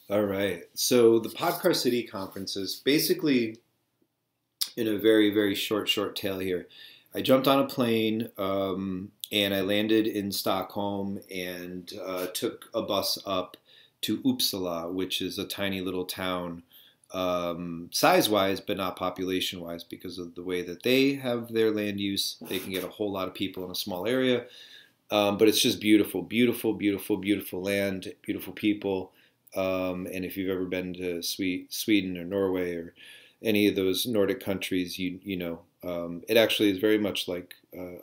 All right. So the Podcar City conferences, basically, in a very, very short tale here, I jumped on a plane and I landed in Stockholm and took a bus up to Uppsala, which is a tiny little town, size-wise, but not population-wise, because of the way that they have their land use. They can get a whole lot of people in a small area. But it's just beautiful, beautiful, beautiful, beautiful land, beautiful people. And if you've ever been to Sweden or Norway or any of those Nordic countries, you know it actually is very much like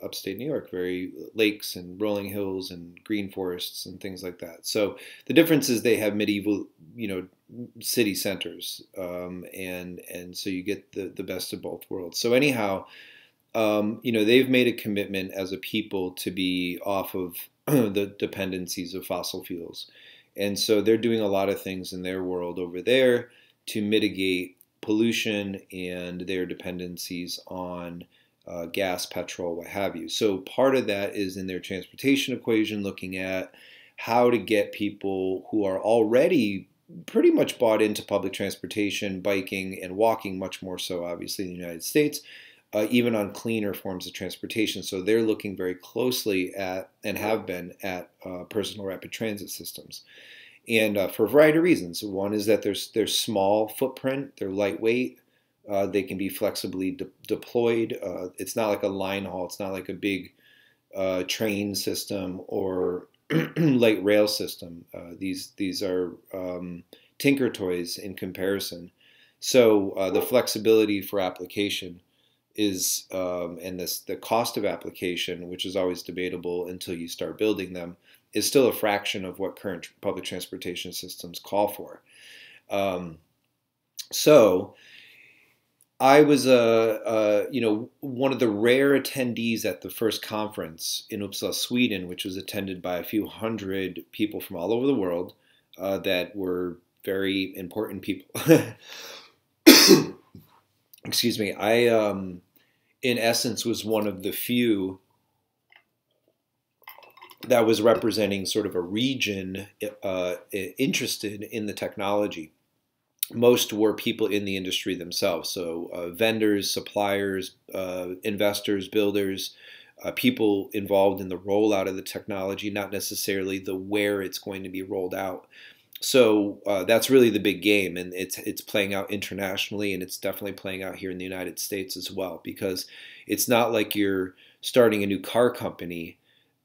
upstate New York, very lakes and rolling hills and green forests and things like that. So the difference is they have medieval, city centers, and so you get the best of both worlds. So anyhow, they've made a commitment as a people to be off of the dependencies of fossil fuels. And so they're doing a lot of things in their world over there to mitigate pollution and their dependencies on gas, petrol, what have you. So part of that is in their transportation equation, looking at how to get people who are already pretty much bought into public transportation, biking, and walking, much more so, obviously, in the United States, even on cleaner forms of transportation. So they're looking very closely at, and have been, at personal rapid transit systems. And for a variety of reasons. One is that they're small footprint, they're lightweight, they can be flexibly deployed. It's not like a line haul, it's not like a big train system or light rail system. These are tinker toys in comparison. So the flexibility for application is, and the cost of application, which is always debatable until you start building them, is still a fraction of what current public transportation systems call for. So I was one of the rare attendees at the first conference in Uppsala, Sweden, which was attended by a few hundred people from all over the world that were very important people. Excuse me. I, in essence, was one of the few that was representing sort of a region interested in the technology. Most were people in the industry themselves, so vendors, suppliers, investors, builders, people involved in the rollout of the technology, not necessarily the where it's going to be rolled out. So that's really the big game, and it's playing out internationally, and it's definitely playing out here in the United States as well, because it's not like you're starting a new car company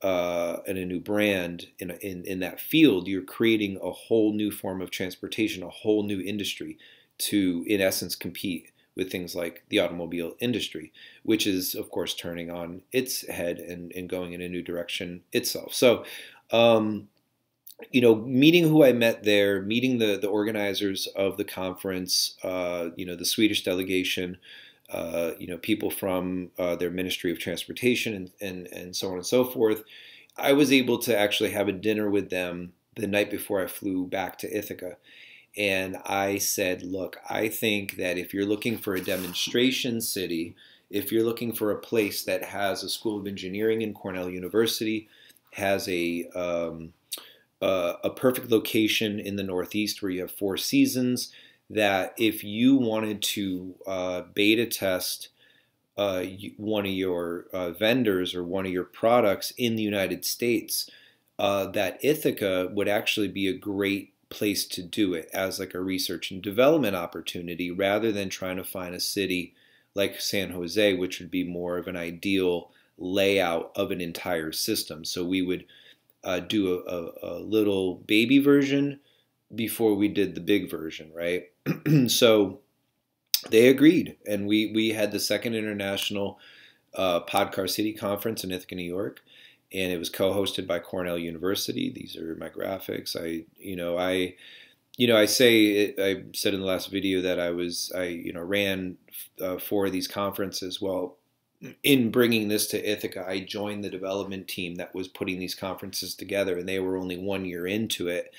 and a new brand in that field. You're creating a whole new form of transportation, a whole new industry to, in essence, compete with things like the automobile industry, which is, of course, turning on its head and going in a new direction itself. So, meeting who I met there, meeting the organizers of the conference, the Swedish delegation, people from their Ministry of Transportation and so on and so forth. I was able to actually have a dinner with them the night before I flew back to Ithaca. And I said, look, I think that if you're looking for a demonstration city, if you're looking for a place that has a School of Engineering in Cornell University, has a perfect location in the Northeast where you have 4 seasons, that if you wanted to beta test one of your vendors or one of your products in the United States, that Ithaca would actually be a great place to do it as like a research and development opportunity, rather than trying to find a city like San Jose, which would be more of an ideal layout of an entire system. So we would do a little baby version before we did the big version, right? So they agreed, and we had the second international Podcar City Conference in Ithaca, New York, and it was co-hosted by Cornell University. These are my graphics. I said in the last video that I ran 4 of these conferences. Well, in bringing this to Ithaca, I joined the development team that was putting these conferences together, and they were only 1 year into it.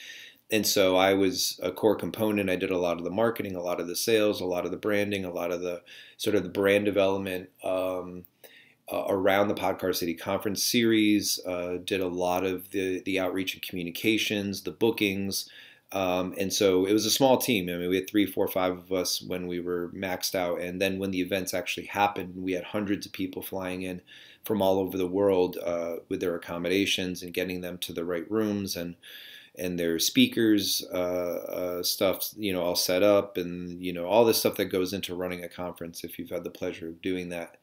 And so I was a core component. I did a lot of the marketing, a lot of the sales, a lot of the branding, a lot of the sort of the brand development around the Podcar City Conference series, did a lot of the outreach and communications, the bookings, And so it was a small team. I mean, we had 3, 4, 5 of us when we were maxed out. And then when the events actually happened, we had hundreds of people flying in from all over the world with their accommodations and getting them to the right rooms and their speakers stuff, all set up, and all this stuff that goes into running a conference. If you've had the pleasure of doing that,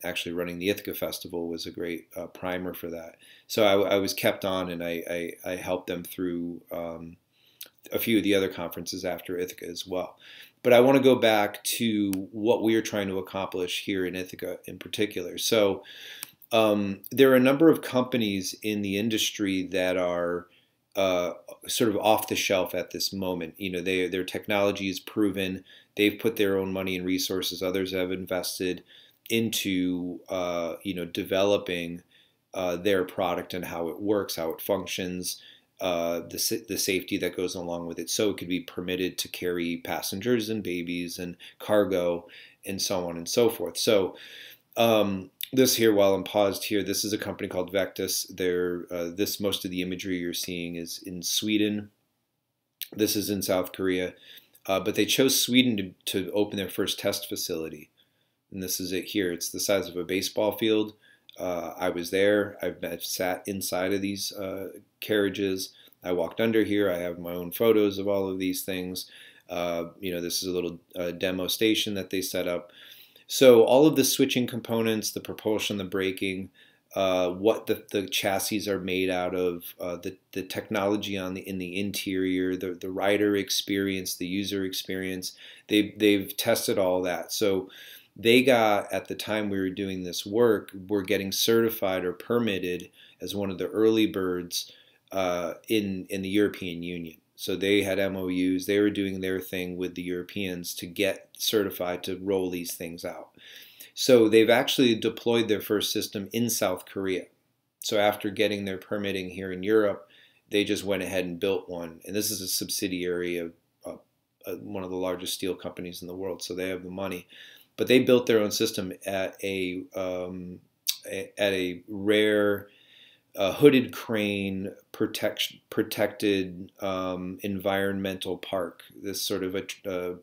actually running the Ithaca Festival was a great primer for that. So I was kept on, and I helped them through a few of the other conferences after Ithaca as well. But I want to go back to what we are trying to accomplish here in Ithaca in particular. So there are a number of companies in the industry that are sort of off the shelf at this moment. Their technology is proven. They've put their own money and resources. Others have invested into developing their product and how it works, how it functions, the safety that goes along with it, so it could be permitted to carry passengers and babies and cargo and so on and so forth. So this here, while I'm paused here, this is a company called Vectus. Most of the imagery you're seeing is in Sweden. This is in South Korea, but they chose Sweden to open their first test facility. And this is it here. It's the size of a baseball field. I was there. I've sat inside of these carriages. I walked under here. I have my own photos of all of these things. This is a little demo station that they set up. So all of the switching components, the propulsion, the braking, what the chassis are made out of, the technology in the interior, the rider experience, the user experience, they've tested all that. So they got, at the time we were doing this work, were getting certified or permitted as one of the early birds in the European Union. So they had MOUs. They were doing their thing with the Europeans to get certified to roll these things out. So they've actually deployed their first system in South Korea. So after getting their permitting here in Europe, they just went ahead and built one. And this is a subsidiary of one of the largest steel companies in the world, so they have the money. But they built their own system at a rare hooded crane protected environmental park. This sort of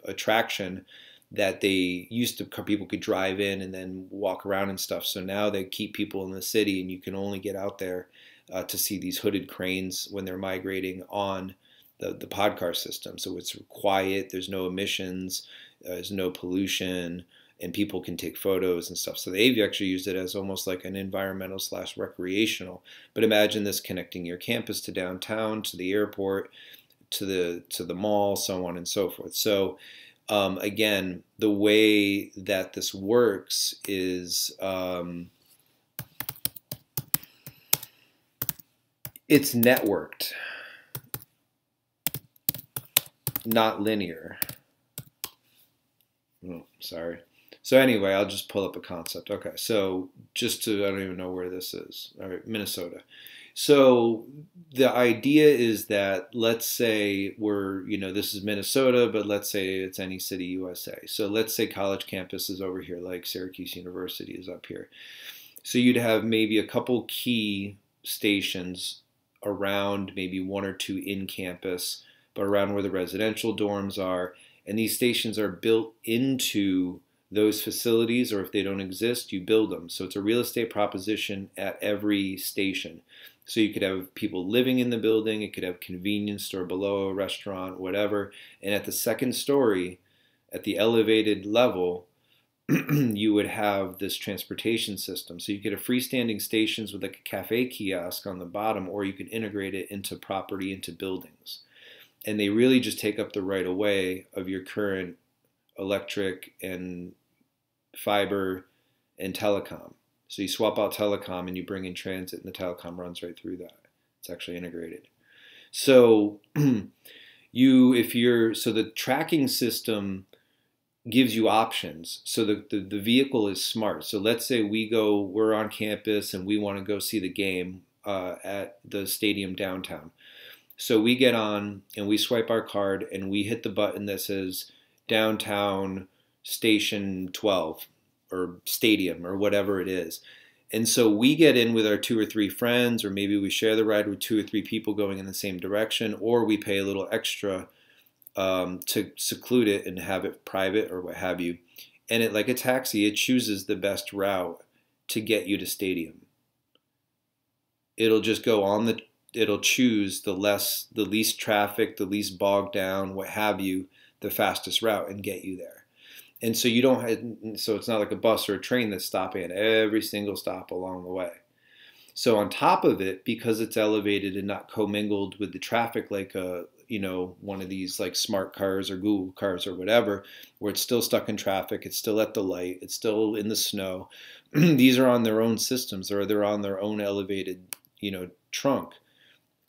attraction that people could drive in and then walk around and stuff. So now they keep people in the city, and you can only get out there to see these hooded cranes when they're migrating on the Podcar system. So it's quiet. There's no emissions. There's no pollution. And people can take photos and stuff. So they've actually used it as almost like an environmental / recreational. But imagine this connecting your campus to downtown, to the airport, to the mall, so on and so forth. So again, the way that this works is it's networked, not linear. Oh, sorry. So anyway, I'll just pull up a concept. Okay, so I don't even know where this is. All right, Minnesota. So the idea is that, let's say this is Minnesota, but let's say it's any city, USA. So let's say college campus is over here, like Syracuse University is up here. So you'd have maybe a couple key stations around, maybe 1 or 2 in campus, but around where the residential dorms are. And these stations are built into those facilities, or if they don't exist, you build them. So it's a real estate proposition at every station. So you could have people living in the building, it could have convenience store below, a restaurant, whatever. And at the second story, at the elevated level, you would have this transportation system. So you could have freestanding stations with like a cafe kiosk on the bottom, or you could integrate it into property, into buildings. And they really just take up the right of way of your current electric and fiber and telecom. So you swap out telecom and you bring in transit, and the telecom runs right through that. It's actually integrated. So the tracking system gives you options. So the vehicle is smart. So let's say we're on campus and we want to go see the game at the stadium downtown. So we get on and we swipe our card and we hit the button that says downtown station 12 or stadium or whatever it is. And so we get in with our 2 or 3 friends, or maybe we share the ride with 2 or 3 people going in the same direction, or we pay a little extra to seclude it and have it private or what have you. And it, like a taxi, it chooses the best route to get you to stadium. It'll just go on it'll choose the least traffic, the least bogged down, what have you, the fastest route and get you there. And so you don't have, so it's not like a bus or a train that's stopping at every single stop along the way. So on top of it, because it's elevated and not commingled with the traffic like one of these like smart cars or Google cars or whatever, where it's still stuck in traffic, it's still at the light, it's still in the snow. These are on their own systems, or they're on their own elevated, trunk.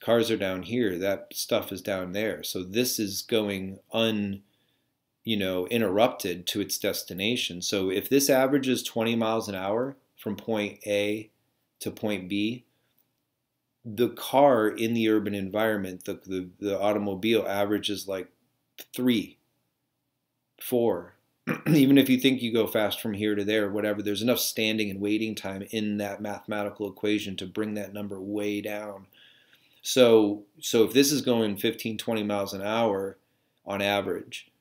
Cars are down here, that stuff is down there. So this is going interrupted to its destination. So if this averages 20 miles an hour from point A to point B, the car in the urban environment, the automobile averages like 3, 4. Even if you think you go fast from here to there, whatever, there's enough standing and waiting time in that mathematical equation to bring that number way down. So if this is going 15, 20 miles an hour on average,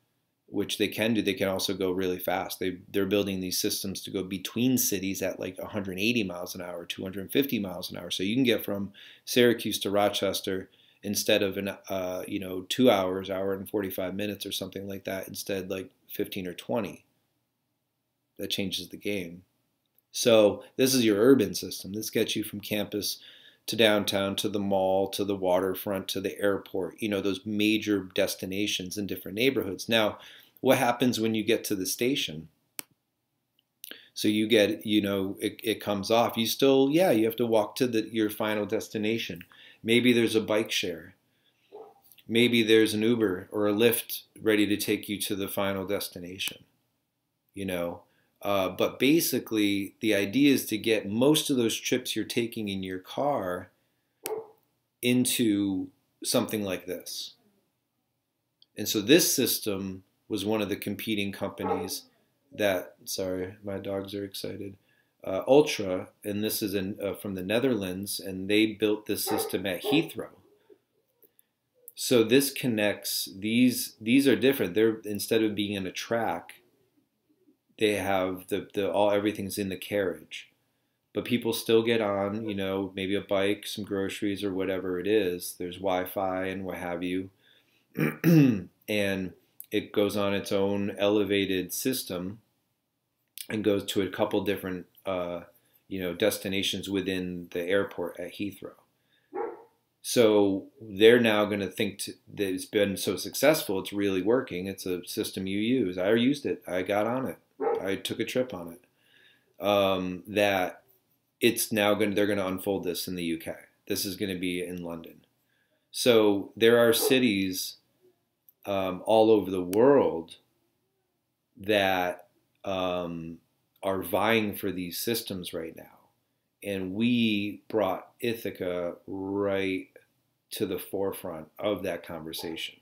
which they can do, they can also go really fast. They're building these systems to go between cities at like 180 miles an hour, 250 miles an hour. So you can get from Syracuse to Rochester instead of 2 hours, hour and 45 minutes or something like that, instead like 15 or 20. That changes the game. So this is your urban system. This gets you from campus to downtown, to the mall, to the waterfront, to the airport, those major destinations in different neighborhoods. Now, what happens when you get to the station? So you get, it comes off. You still, you have to walk to your final destination. Maybe there's a bike share. Maybe there's an Uber or a Lyft ready to take you to the final destination, But basically, the idea is to get most of those trips you're taking in your car into something like this. And so this system was one of the competing companies sorry, my dogs are excited, Ultra, and this is from the Netherlands, and they built this system at Heathrow. So this connects, these are different. They're, instead of being in a track, they have everything's in the carriage, but people still get on, maybe a bike, some groceries or whatever it is. There's Wi-Fi and what have you, and it goes on its own elevated system and goes to a couple different, destinations within the airport at Heathrow. So they're now going to think that it's been so successful, it's really working. It's a system you use. I used it. I got on it. I took a trip on it. That it's now they're going to unfold this in the UK. This is going to be in London. So there are cities all over the world that are vying for these systems right now. And we brought Ithaca right to the forefront of that conversation.